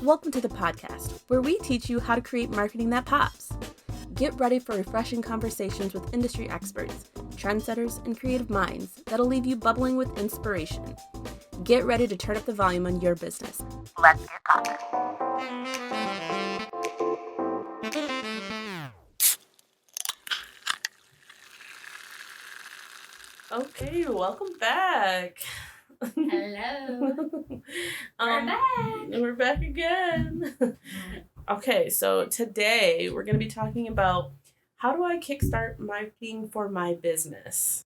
Welcome to the podcast, where we teach you how to create marketing that pops. Get ready for refreshing conversations with industry experts, trendsetters, and creative minds that'll leave you bubbling with inspiration. Get ready to turn up the volume on your business. Let's get popping. Okay, welcome back. Hello. We're back. We're back again. Okay, so today we're going to be talking about how do I kickstart marketing for my business?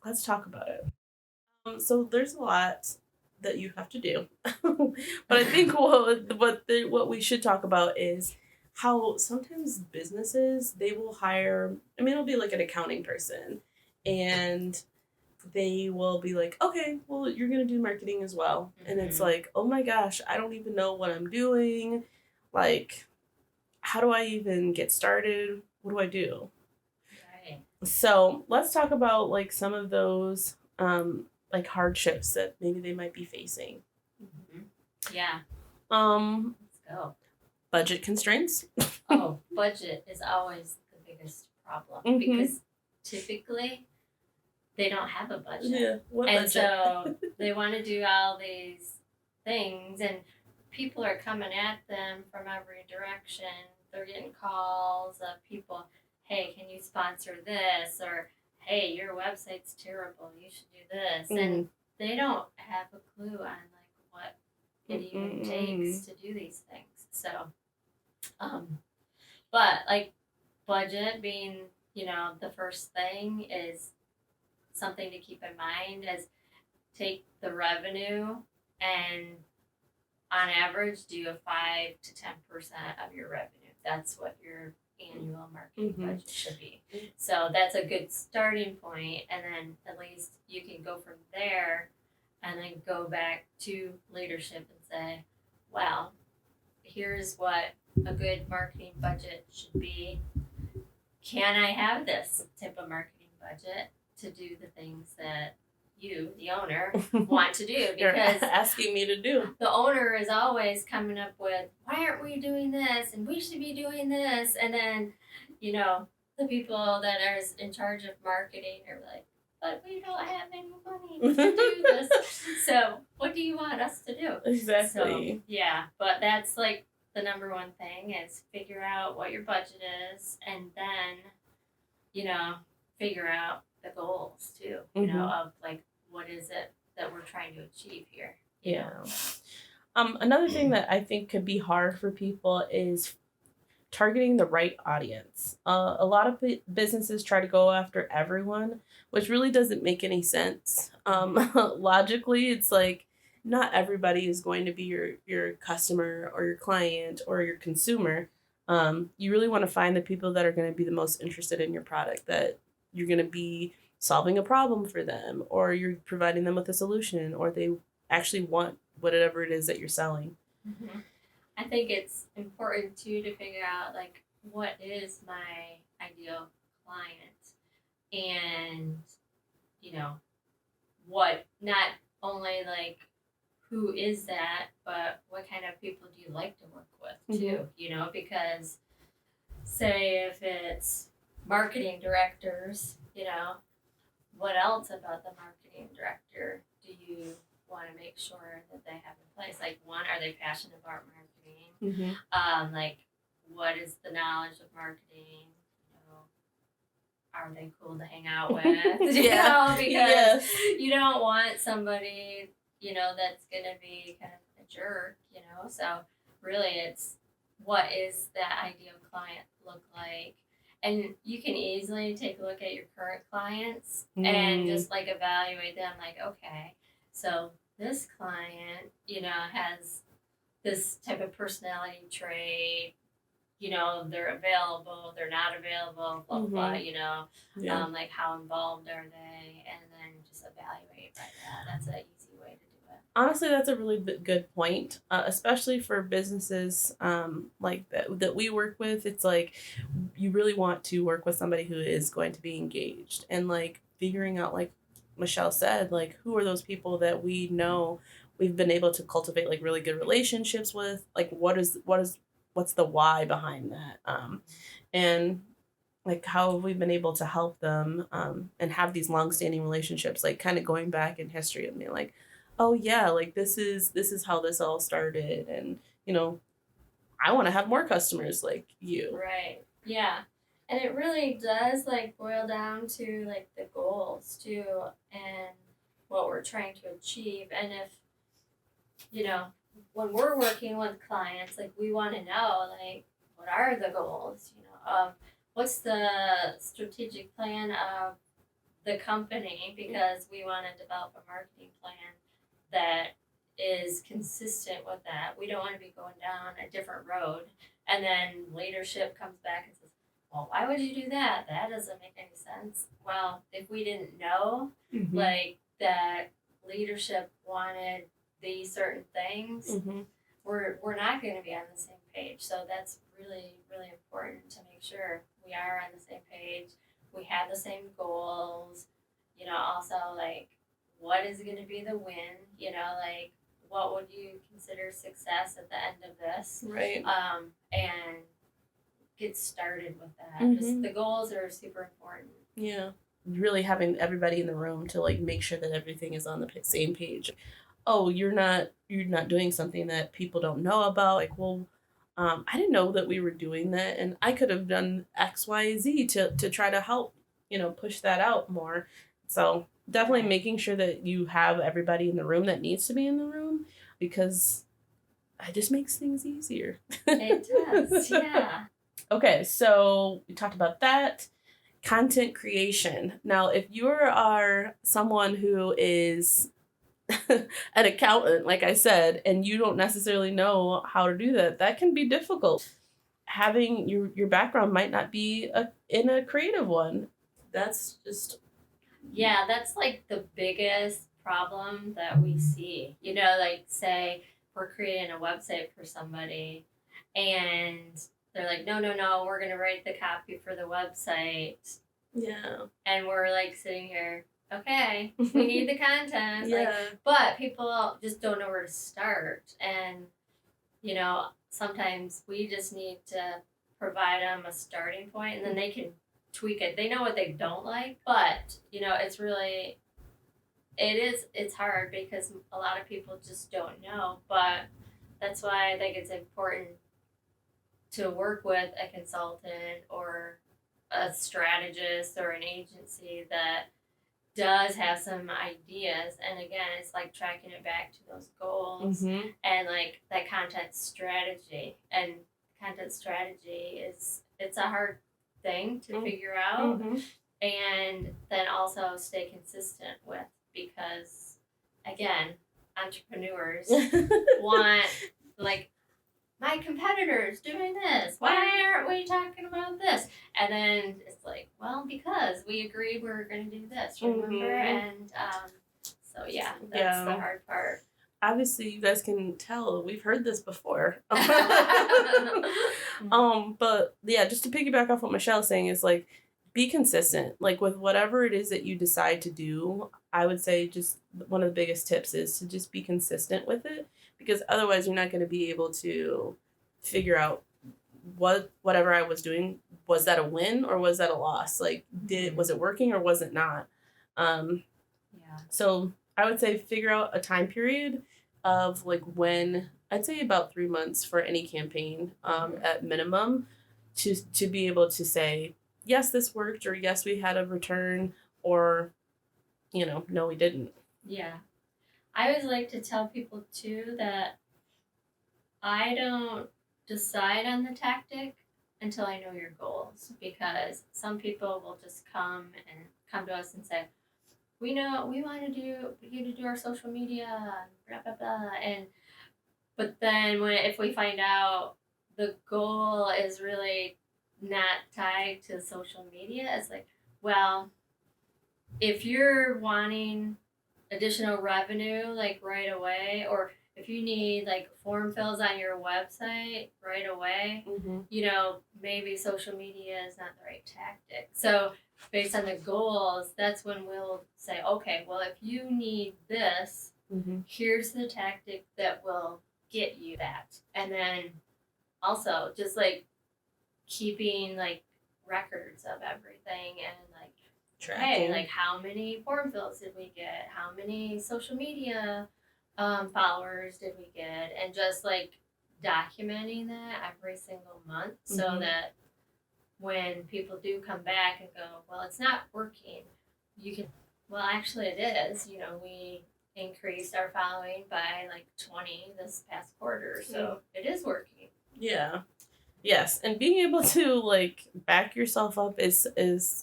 Let's talk about it. So there's a lot that you have to do, but I think what we should talk about is how sometimes businesses, they will hire, it'll be like an accounting person, and they will be like, okay, well, you're going to do marketing as well. Mm-hmm. And it's like, oh my gosh, I don't even know what I'm doing. Like, how do I even get started? What do I do? Right. So let's talk about like some of those like hardships that maybe they might be facing. Mm-hmm. Yeah. Let's go. Budget constraints. Oh, budget is always the biggest problem, mm-hmm. because typically they don't have a budget. Yeah. What and budget? So they want to do all these things, and people are coming at them from every direction. They're getting calls of people, hey, can you sponsor this? Or, hey, your website's terrible, you should do this. Mm. And they don't have a clue on like what it even takes to do these things. So, but like budget being, the first thing is something to keep in mind is take the revenue and on average do a 5 to 10% of your revenue. That's what your annual marketing budget should be. So that's a good starting point, and then at least you can go from there and then go back to leadership and say, well, here's what a good marketing budget should be. Can I have this type of marketing budget to do the things that you, the owner, want to do? Because you're asking me to do. The owner is always coming up with, why aren't we doing this? And we should be doing this. And then, the people that are in charge of marketing are like, but we don't have any money to do this. So what do you want us to do? Exactly. So, yeah, but that's like the number one thing is figure out what your budget is, and then, figure out the goals too, of like, what is it that we're trying to achieve here? Yeah. Another thing that I think could be hard for people is targeting the right audience. A lot of businesses try to go after everyone, which really doesn't make any sense. Logically, it's like not everybody is going to be your customer or your client or your consumer. You really want to find the people that are going to be the most interested in your product, that you're going to be solving a problem for them, or you're providing them with a solution, or they actually want whatever it is that you're selling. Mm-hmm. I think it's important too to figure out like, what is my ideal client, and what, not only like who is that, but what kind of people do you like to work with too? Mm-hmm. Because say if it's marketing directors, what else about the marketing director do you want to make sure that they have in place? Like, one, are they passionate about marketing? Mm-hmm. Like, what is the knowledge of marketing? Are they cool to hang out with? Because you don't want somebody, that's going to be kind of a jerk, So really it's, what is that ideal client look like? And you can easily take a look at your current clients and just like evaluate them like, okay, so this client, has this type of personality trait, they're available, they're not available, blah, blah, blah, like how involved are they? And then just evaluate by that. That's an easy way to do it. Honestly, that's a really good point, especially for businesses like that we work with. It's like you really want to work with somebody who is going to be engaged, and like figuring out, like Michelle said, like who are those people that we know we've been able to cultivate like really good relationships with. Like what's the why behind that? And like how have we been able to help them and have these long-standing relationships, like kind of going back in history and being like, oh yeah, like this is how this all started, and I want to have more customers like you. Right. Yeah. And it really does like boil down to like the goals too and what we're trying to achieve. And if, when we're working with clients, like we want to know like what are the goals, of what's the strategic plan of the company, because we want to develop a marketing plan that is consistent with that. We don't want to be going down a different road and then leadership comes back and says, well, why would you do that? That doesn't make any sense. Well, if we didn't know like that leadership wanted these certain things, we're not going to be on the same page. So that's really, really important to make sure we are on the same page. We have the same goals, also like what is going to be the win, like what would you consider success at the end of this? Right. And get started with that. Just the goals are super important. Yeah. Really having everybody in the room to like make sure that everything is on the same page. Oh, you're not doing something that people don't know about. Like, well, I didn't know that we were doing that, and I could have done X, Y, Z to try to help, push that out more. So definitely making sure that you have everybody in the room that needs to be in the room, because it just makes things easier. It does, yeah. Okay, so we talked about that. Content creation. Now, if you are someone who is an accountant, like I said, and you don't necessarily know how to do that, that can be difficult. Having your background might not be in a creative one. That's just... Yeah, that's like the biggest problem that we see. Like say we're creating a website for somebody and they're like, no, we're going to write the copy for the website. Yeah. And we're like sitting here, okay, we need the content. Yeah. But people just don't know where to start. And, sometimes we just need to provide them a starting point and then they can tweak it. They know what they don't like, but, it's hard because a lot of people just don't know. But that's why I think it's important to work with a consultant or a strategist or an agency that does have some ideas. And again, it's like tracking it back to those goals and like that content strategy. And content strategy it's a hard thing to figure out and then also stay consistent with, because again, entrepreneurs want like, my competitor's doing this. Why aren't we talking about this? And then it's like, well, because we agreed we were going to do this, remember? And so, yeah, that's the hard part. Obviously, you guys can tell we've heard this before. But yeah, just to piggyback off what Michelle's saying is like, be consistent. Like with whatever it is that you decide to do, I would say just one of the biggest tips is to just be consistent with it, because otherwise you're not going to be able to figure out whatever I was doing, was that a win or was that a loss? Like, was it working or was it not? So I would say figure out a time period of like when, I'd say about 3 months for any campaign at minimum, to be able to say, yes, this worked, or yes, we had a return, or, no, we didn't. Yeah. I always like to tell people too that I don't decide on the tactic until I know your goals, because some people will just come to us and say, we know we want you to do our social media, blah blah blah, but then if we find out the goal is really not tied to social media, it's like, well, if you're wanting additional revenue like right away, or if you need like form fills on your website right away, maybe social media is not the right tactic. So based on the goals, that's when we'll say, okay, well, if you need this Here's the tactic that will get you that. And then also just like keeping like records of everything and like Tracking. hey, like how many form fills did we get? How many social media followers did we get? And just like documenting that every single month so that when people do come back and go, well, it's not working, you can, well, actually it is. You know, we increased our following by like 20 this past quarter, so it is working. Yeah. Yes, and being able to like back yourself up is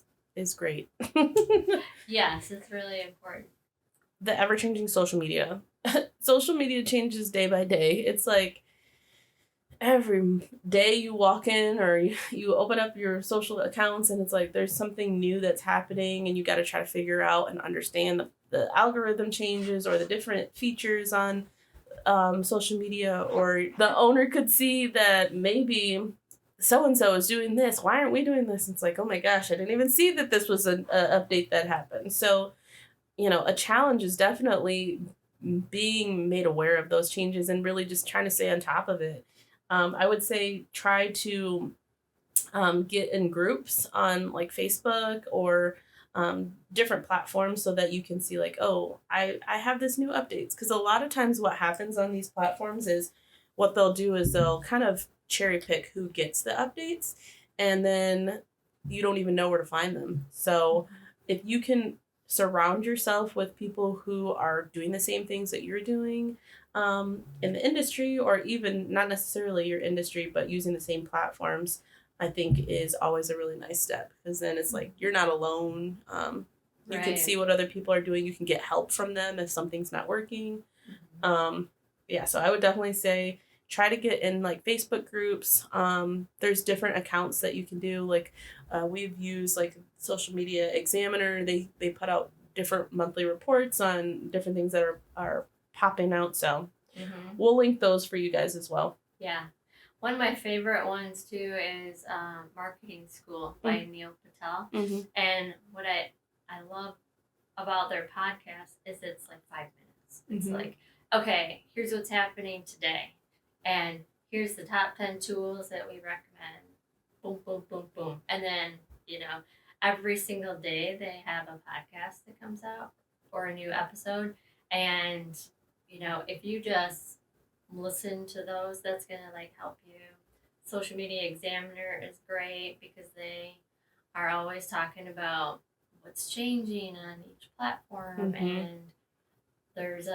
great. Yes, it's really important. The ever-changing social media. Social media changes day by day. It's like every day you walk in or you open up your social accounts and it's like there's something new that's happening and you got to try to figure out and understand the algorithm changes or the different features on social media, or the owner could see that maybe so-and-so is doing this. Why aren't we doing this? It's like, oh my gosh, I didn't even see that this was an update that happened. So, a challenge is definitely being made aware of those changes and really just trying to stay on top of it. I would say try to get in groups on like Facebook or different platforms so that you can see like, oh, I have this new updates. Because a lot of times what happens on these platforms is what they'll do is they'll kind of cherry pick who gets the updates, and then you don't even know where to find them. So if you can surround yourself with people who are doing the same things that you're doing in the industry, or even not necessarily your industry, but using the same platforms, I think is always a really nice step, because then it's like you're not alone. You can see what other people are doing. You can get help from them if something's not working. Yeah, so I would definitely say try to get in like Facebook groups. There's different accounts that you can do. Like we've used like Social Media Examiner. They put out different monthly reports on different things that are popping out. So we'll link those for you guys as well. Yeah. One of my favorite ones too is Marketing School by Neil Patel. And what I love about their podcast is it's like 5 minutes. It's like, okay, here's what's happening today. And here's the top 10 tools that we recommend. Boom, boom, boom, boom. And then, every single day they have a podcast that comes out or a new episode. And, if you just listen to those, that's going to like help you. Social Media Examiner is great because they are always talking about what's changing on each platform. And there's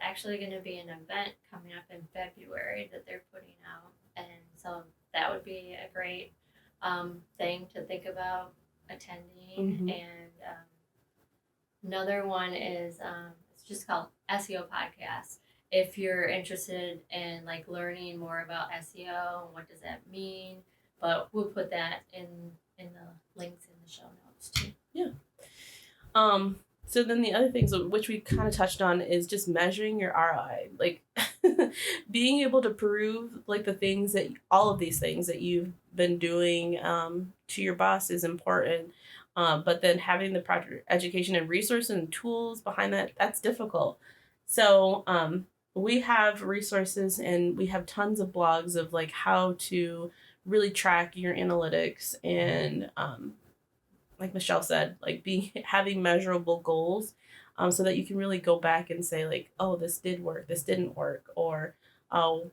actually going to be an event coming up in February that they're putting out, and so that would be a great thing to think about attending. And another one is it's just called SEO Podcast. If you're interested in like learning more about SEO and what does that mean, but we'll put that in the links in the show notes too. Yeah. So then the other things which we kind of touched on is just measuring your ROI, like being able to prove like all of these things that you've been doing to your boss is important. But then having the proper education and resources and tools behind that's difficult. So we have resources and we have tons of blogs of like how to really track your analytics and like Michelle said, like having measurable goals, so that you can really go back and say like, oh, this did work, this didn't work, or oh,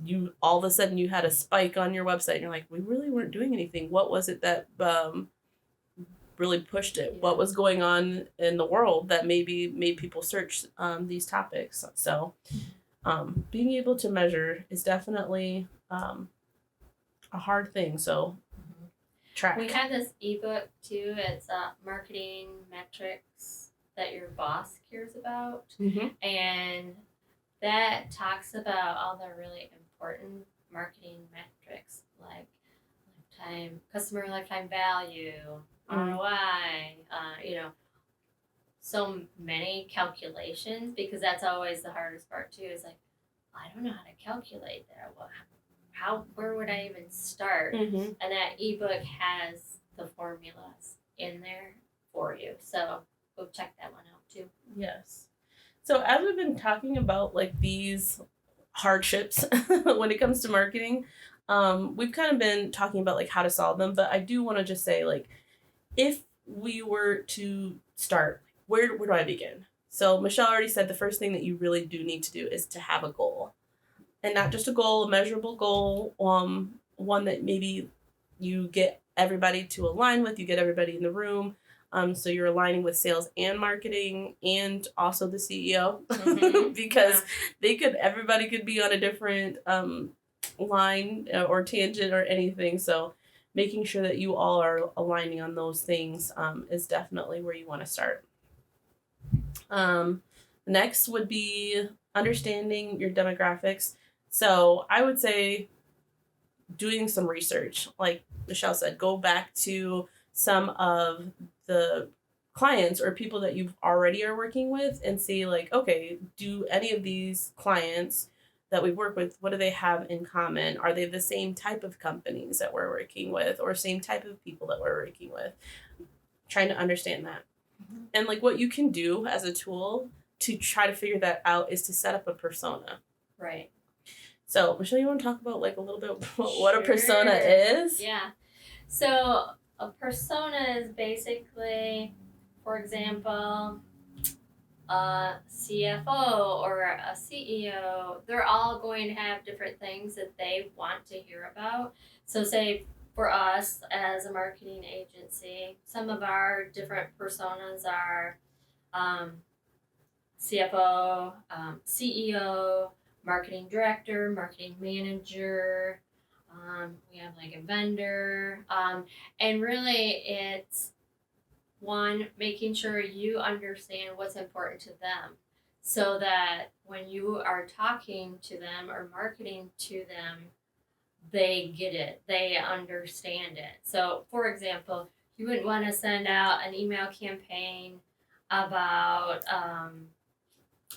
you all of a sudden you had a spike on your website and you're like, we really weren't doing anything. What was it that really pushed it? What was going on in the world that maybe made people search these topics? So being able to measure is definitely a hard thing. So track. We have this ebook too. It's marketing metrics that your boss cares about, and that talks about all the really important marketing metrics like customer lifetime value, ROI. So many calculations, because that's always the hardest part too. Is like, I don't know how to calculate that. Where would I even start? And that ebook has the formulas in there for you. So go check that one out too. Yes. So as we've been talking about like these hardships when it comes to marketing, we've kind of been talking about like how to solve them. But I do want to just say like if we were to start, where do I begin? So Michelle already said the first thing that you really do need to do is to have a goal, and not just a goal, a measurable goal, one that maybe you get everybody to align with, you get everybody in the room. So you're aligning with sales and marketing and also the CEO because everybody could be on a different line or tangent or anything. So making sure that you all are aligning on those things is definitely where you want to start. Next would be understanding your demographics. So I would say doing some research. Like Michelle said, go back to some of the clients or people that you already are working with and see like, okay, do any of these clients that we work with, what do they have in common? Are they the same type of companies that we're working with or same type of people that we're working with? Trying to understand that. Mm-hmm. And like what you can do as a tool to try to figure that out is to set up a persona. Right. So, Michelle, you want to talk about like a little bit what a persona is? Yeah. So, a persona is basically, for example, a CFO or a CEO. They're all going to have different things that they want to hear about. So, say for us as a marketing agency, some of our different personas are CFO, CEO, marketing director, marketing manager. We have like a vendor. And really, it's one, making sure you understand what's important to them so that when you are talking to them or marketing to them, they get it, they understand it. So, for example, you wouldn't want to send out an email campaign about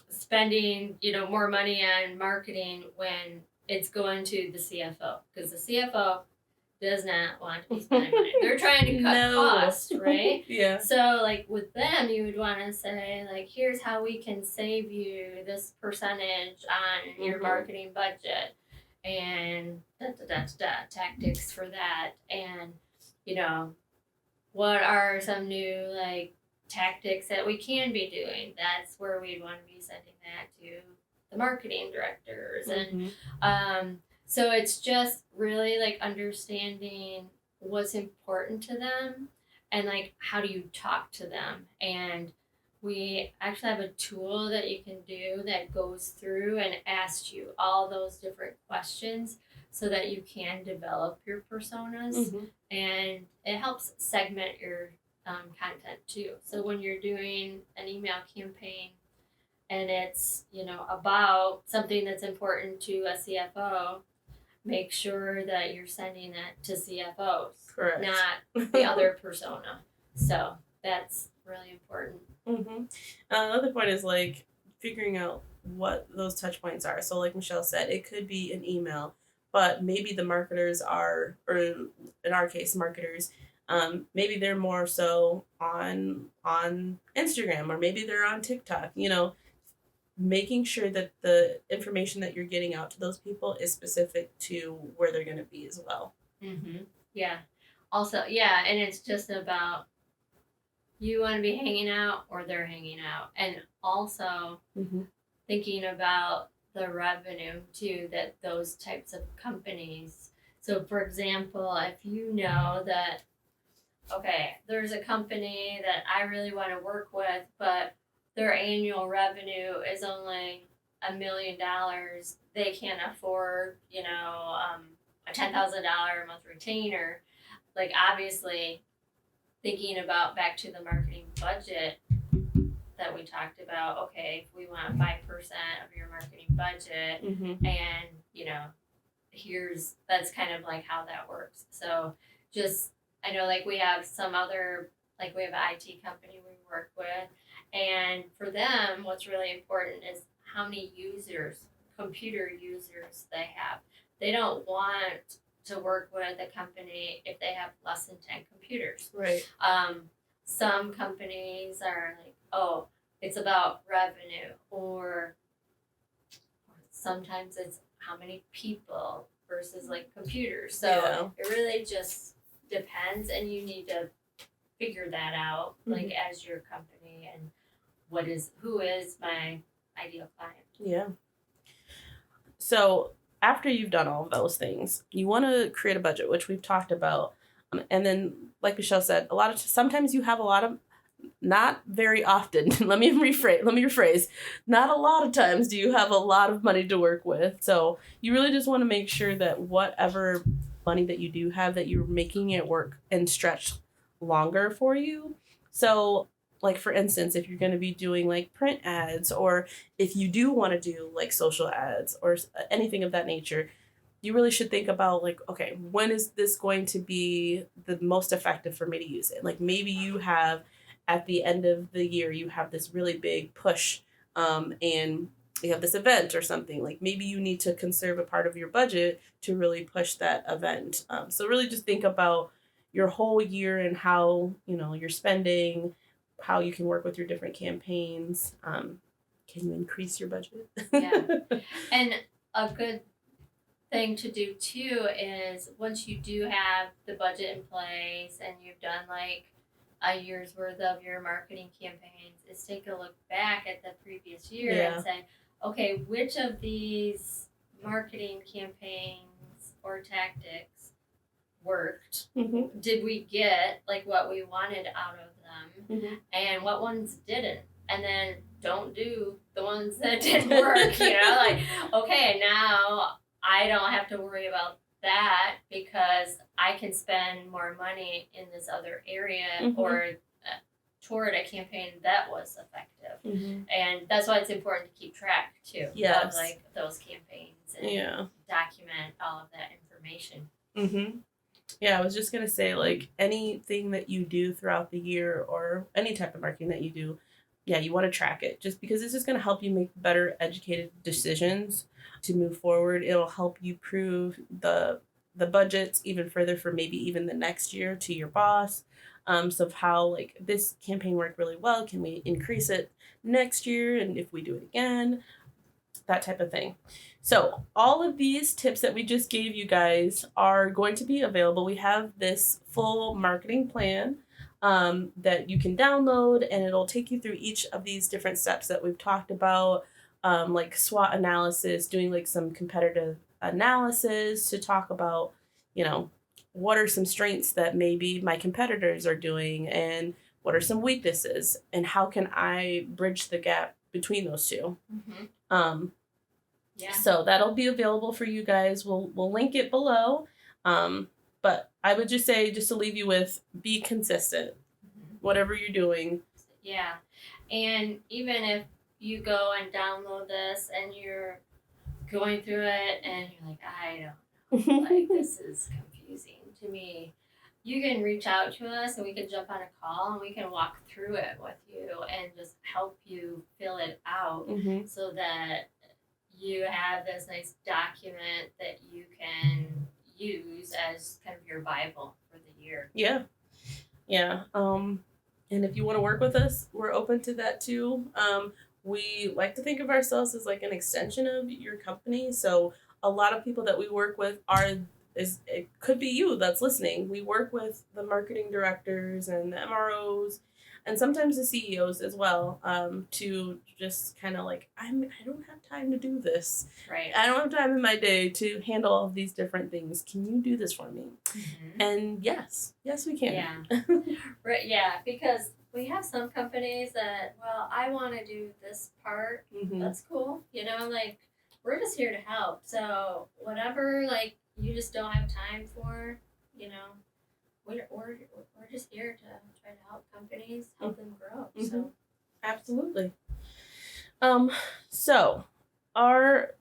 spending more money on marketing when it's going to the CFO, because the CFO does not want to be spending money. They're trying to cut costs, right? Yeah. So like with them, you would want to say like, here's how we can save you this percentage on your marketing budget, and tactics for that, and what are some new like tactics that we can be doing. That's where we'd want to be sending that to the marketing directors. And so it's just really like understanding what's important to them and like how do you talk to them. And we actually have a tool that you can do that goes through and asks you all those different questions so that you can develop your personas. And it helps segment your content too. So when you're doing an email campaign and it's about something that's important to a CFO, make sure that you're sending that to CFOs, correct, not the other persona. So that's really important. Another point is like figuring out what those touch points are. So like Michelle said, it could be an email, but maybe the marketers are, or in our case, marketers, maybe they're more so on Instagram, or maybe they're on TikTok. Making sure that the information that you're getting out to those people is specific to where they're going to be as well. Yeah. Also, yeah, and it's just about you want to be hanging out or they're hanging out, and also thinking about the revenue too that those types of companies. So, for example, if you know that there's a company that I really want to work with, but their annual revenue is only $1 million. They can't afford, a $10,000 a month retainer. Like, obviously, thinking about back to the marketing budget that we talked about. Okay, if we want 5% of your marketing budget, and that's kind of like how that works. So, I know like we have some other, like we have an IT company we work with. And for them, what's really important is how many computer users they have. They don't want to work with a company if they have less than 10 computers. Right. Some companies are like, it's about revenue, or sometimes it's how many people versus like computers. So it really just depends, and you need to figure that out, like as your company, and who is my ideal client. Yeah. So after you've done all of those things, you want to create a budget, which we've talked about. And then, like Michelle said, sometimes you have a lot of, not very often. Let me rephrase. Not a lot of times do you have a lot of money to work with. So you really just want to make sure that whatever money that you do have, that you're making it work and stretch longer for you. So, like, for instance, if you're going to be doing like print ads, or if you do want to do like social ads or anything of that nature, you really should think about, like, okay, when is this going to be the most effective for me to use it? Like, maybe you have, at the end of the year, you have this really big push, and you have this event or something. Like, maybe you need to conserve a part of your budget to really push that event. So really just think about your whole year and how, you're spending, how you can work with your different campaigns. Can you increase your budget? Yeah. And a good thing to do too is, once you do have the budget in place and you've done like a year's worth of your marketing campaigns, is take a look back at the previous year and say, okay, which of these marketing campaigns or tactics worked? Did we get like what we wanted out of them? And what ones didn't? And then don't do the ones that didn't work, like, okay, now I don't have to worry about that because I can spend more money in this other area or toward a campaign that was effective. And that's why it's important to keep track too of like those campaigns and document all of that information. Yeah, I was just going to say, like, anything that you do throughout the year or any type of marketing that you do, you want to track it, just because it's just going to help you make better educated decisions to move forward. It'll help you prove the budgets even further for maybe even the next year to your boss. So of how, like, this campaign worked really well. Can we increase it next year? And if we do it again, that type of thing. So all of these tips that we just gave you guys are going to be available. We have this full marketing plan that you can download, and it'll take you through each of these different steps that we've talked about, like SWOT analysis, doing like some competitive analysis to talk about, what are some strengths that maybe my competitors are doing, and what are some weaknesses, and how can I bridge the gap between those two. So that'll be available for you guys. We'll link it below. But I would just say, just to leave you with, be consistent, whatever you're doing. Yeah. And even if you go and download this and you're going through it and you're like, I don't know, like, this is confusing to me, you can reach out to us and we can jump on a call and we can walk through it with you and just help you fill it out so that you have this nice document that you can use as kind of your Bible for the year. Yeah. And if you want to work with us, we're open to that too. We like to think of ourselves as like an extension of your company. So a lot of people that we work with it could be you that's listening. We work with the marketing directors and the MROs and sometimes the CEOs as well, to just kind of like, I don't have time to do this. Right. I don't have time in my day to handle all of these different things. Can you do this for me? And yes, we can. Yeah. Right. Yeah, because we have some companies that, well, I want to do this part. That's cool. Like, we're just here to help. So whatever, like, you just don't have time for, we're just here to try to help companies, help them grow. So absolutely. So our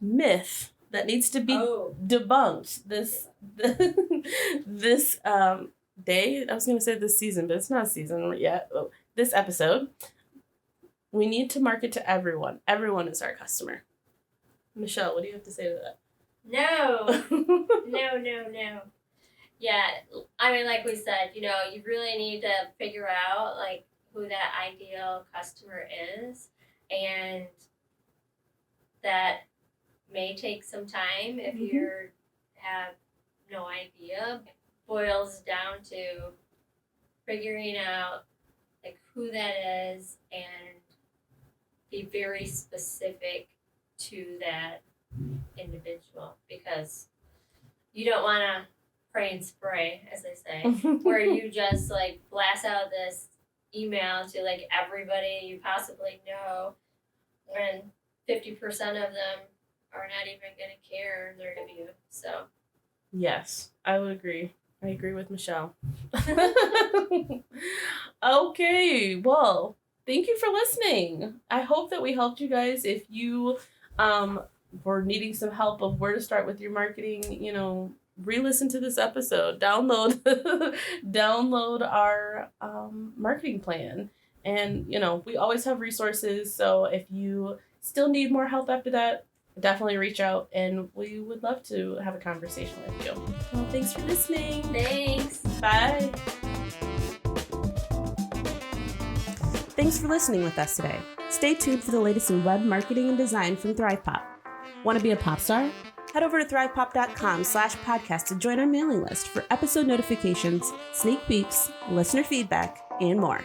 myth that needs to be debunked this day. I was going to say this season, but it's not a season yet. This episode, we need to market to everyone. Everyone is our customer. Michelle, what do you have to say to that? No. Yeah, I mean, like we said, you really need to figure out, like, who that ideal customer is, and that may take some time if you have no idea. It boils down to figuring out like who that is and be very specific to that individual, because you don't want to pray and spray, as they say, where you just like blast out this email to like everybody you possibly know, when 50% of them are not even going to care their review. So yes, I would agree. I agree with Michelle. Okay, well, thank you for listening. I hope that we helped you guys. If you were needing some help of where to start with your marketing, you know, re-listen to this episode, download our marketing plan. And, you know, we always have resources. So if you still need more help after that, definitely reach out and we would love to have a conversation with you. Well, thanks for listening. thanks. Bye. Thanks for listening with us today. Stay tuned for the latest in web marketing and design from ThrivePop. Want to be a pop star? Head over to thrivepop.com/podcast to join our mailing list for episode notifications, sneak peeks, listener feedback, and more.